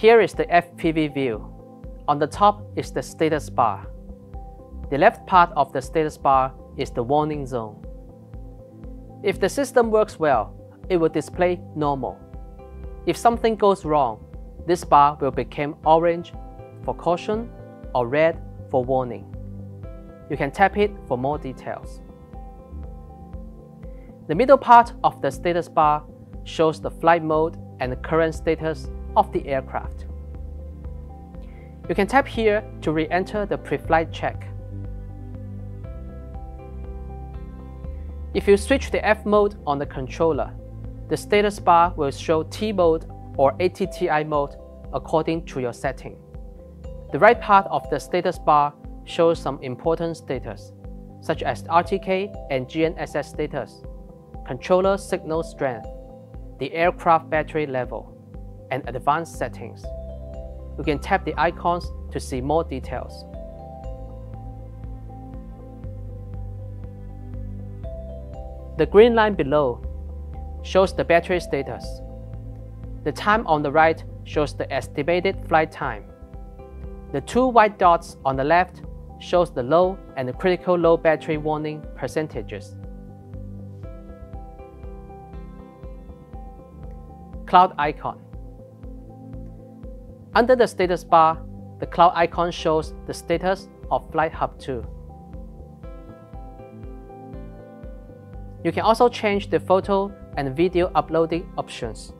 Here is the FPV view. On the top is the status bar. The left part of the status bar is the warning zone. If the system works well, it will display normal. If something goes wrong, this bar will become orange for caution or red for warning. You can tap it for more details. The middle part of the status bar shows the flight mode and the current status of the aircraft. You can tap here to re-enter the pre-flight check. If you switch the F mode on the controller, the status bar will show T mode or ATTI mode according to your setting. The right part of the status bar shows some important status, such as RTK and GNSS status, controller signal strength, the aircraft battery level, and advanced settings. You can tap the icons to see more details. The green line below shows the battery status. The time on the right shows the estimated flight time. The two white dots on the left shows the low and the critical low battery warning percentages. Cloud icon. Under the status bar, the cloud icon shows the status of Flight Hub 2. You can also change the photo and video uploading options.